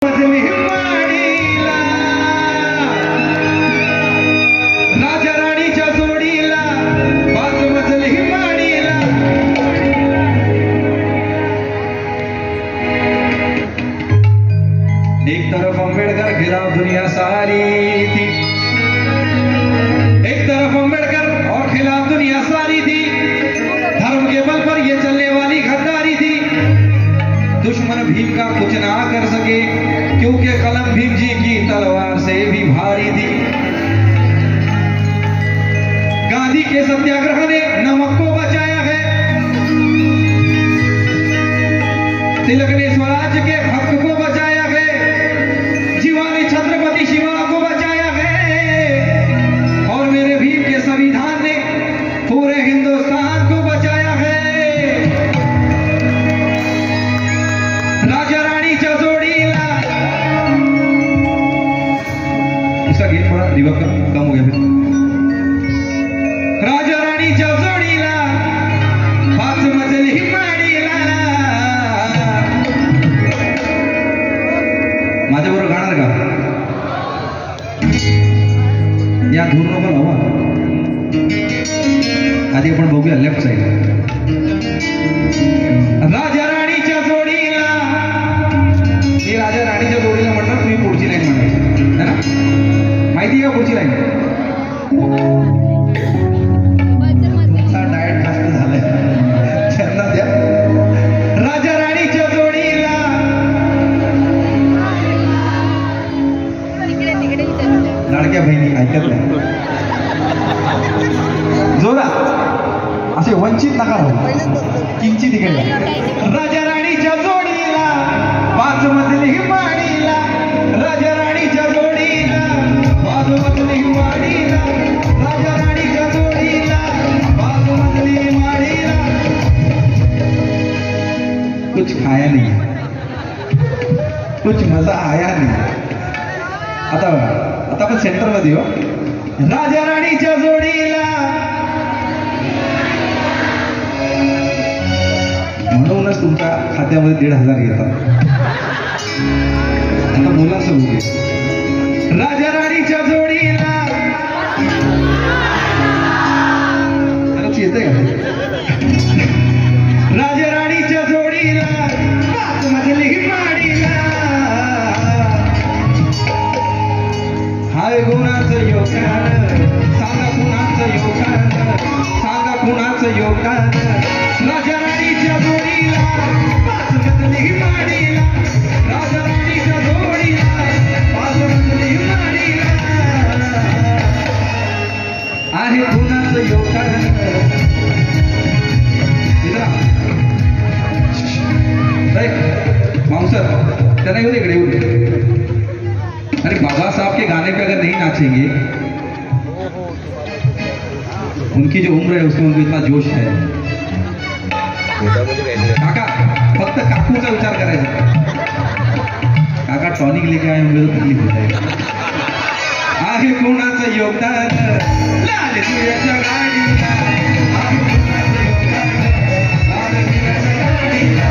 एक तरफ अंबेडकर खिलाफ दुनिया सारी थी, एक तरफ अंबेडकर और खिलाफ दुनिया सारी थी। धर्म के बल पर ये चलने वाली गद्दारी थी। दुश्मन भीम का कुछ ना कर सके, क्योंकि कलम भीम जी की तलवार से भी भारी थी। गांधी के सत्याग्रह ने नमक को बचाया है, तिलक ने स्वराज के हक को बचाया है, जीवा ने छत्रपति शिवा को बचाया है, और मेरे भीम के संविधान ने पूरे हिंदुस्तान को बचाया है। राजा रानी च्या जोडीला, इसका गेट थोड़ा रिवर्ब कम हो गया फिर। राजा रानी च्या जोडीला पाच मजली माडीला, माझ्याबरोबर गाणार का? या धूर नको लावा, आधी आपण बघूया लेफ्ट साइड। राजा राणीच्या जोडीला, मी राजा राणीच्या जोडीला म्हणणार, तुम्ही पुढची लाईन म्हणायची है ना? माहिती का पुढची लाईन? तुमचा डाएट जास्त झालाय, त्यांना द्या। राजा राणीच्या जोडीला, लाडक्या बहिणी ऐकत नाही, जोरा असे वंचित नका राहू, किंचित इकडे। राजा राणीच्या जोडीला पाच मजली माडीला, राजा राणीच्या जोडीला पाच मजली माडीला, राजा राणीच्या जोडीला पाच मजली माडीला। कुछ खाया नहीं, कुछ मजा आया नहीं। आता आपण सेंटर मध्ये हो। राजा राणीच्या जोडीला, म्हणूनच तुमच्या खात्यामध्ये 1,500 येतात। आता मुलांचं बघू, राजा राणीच्या जोडीला, खरंच येते का? राजा राणीच्या जोडीला पाच मजली माडीला, हाय गुणाचं योगदान, सांगा कुणाचं योगदान, सांगा कुणाचं योगदान। राजा राणीच्या जोडीला पाच मजली माडीला, राजा राणीच्या जोडीला पाच मजली माडीला, आहे कुणाचं योगदान। माउसर त्यांना येऊ दे, इकडे येऊ दे। अरे बाबा साहब के गाने पे अगर नहीं नाचेंगे, उनकी जो उम्र है उसमें उनको इतना जोश है। काका फक्त काकूचा विचार करायचा, काका टॉनिक लेके आए होंगे तो तकलीफ हो जाएगी। आहे कोणाचं योगदान, लाल तुझ्या गाडीला, आहे कोणाचं योगदान, लाल तुझ्या गाडीला,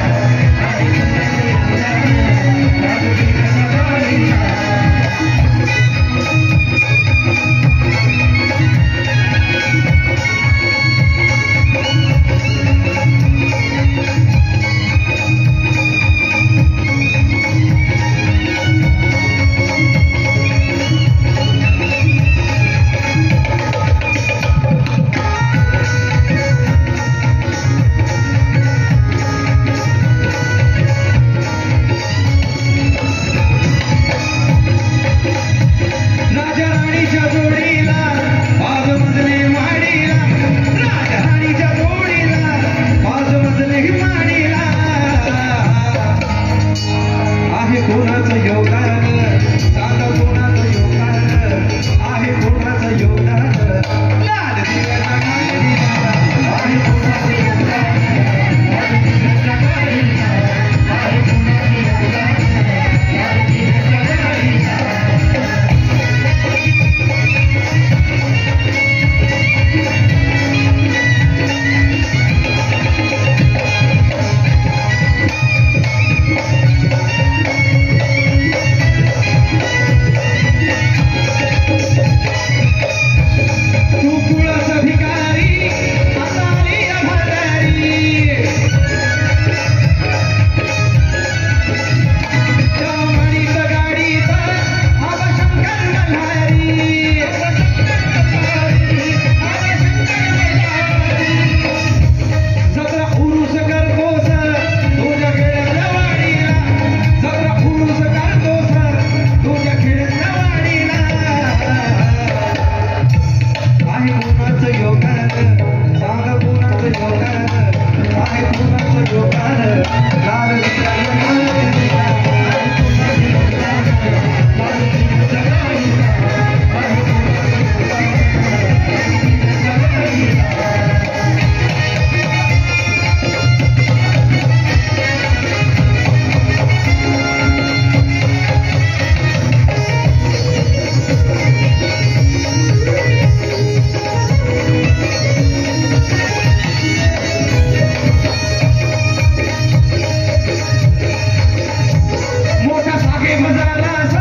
साहेब झालास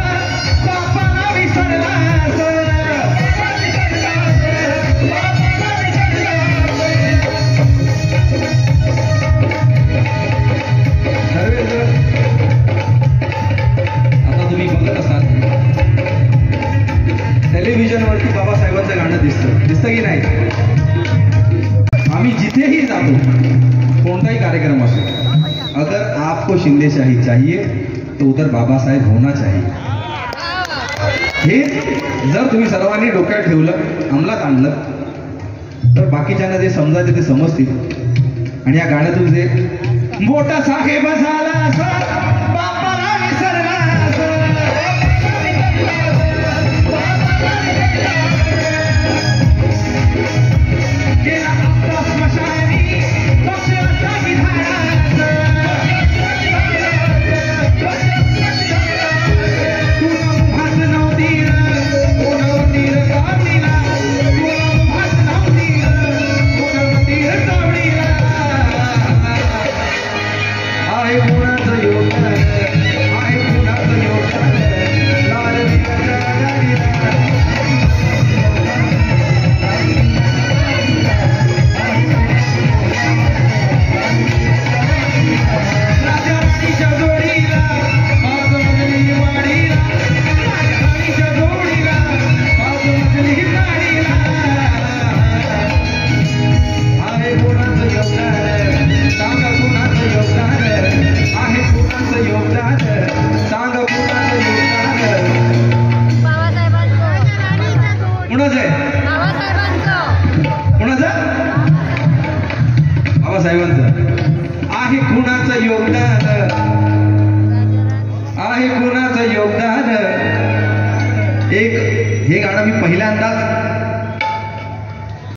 बापाला विसरलास आता तुम्ही बघत असाल टेलिव्हिजनवरती बाबासाहेबांचं गाणं दिसतं की नाही. आम्ही जिथेही जातो कोणताही कार्यक्रम असो अगर आपको शिंदेशाही चाहिए तो उधर बाबासाहेब होना चाहिए. हे जर तुम्ही सर्वांनी डोक्यात ठेवलं अंमलात आणलं तर बाकीच्यांना जे समजायचं ते समजतील. आणि या गाण्यातून जे मोठा साहेब झाला बापाला विसरला गेला आपला स्मशानी पक्षाचा विधान भात नव्हतीर कोणवतीर कावडीला भात नव्हतीर कोणवतीर कावडीला आहे कोणाचं योगदान आहे कोणाचं योगदान लाल राजाराणीच्या जोडीला बाज मजली वाडीला राजाराणीच्या जोडीला बाज मजली वाडीला आहे कोणाचं योगदान सांगा कोणाचं योगदान आहे कोणाचं योगदान सांगा कोणाचं योगदान कोणाचं आहे कोणाचं बाबासाहेबांचं आहे कुणाचं योगदान आहे कुणाचं योगदान. एक हे गाणं मी पहिल्यांदाच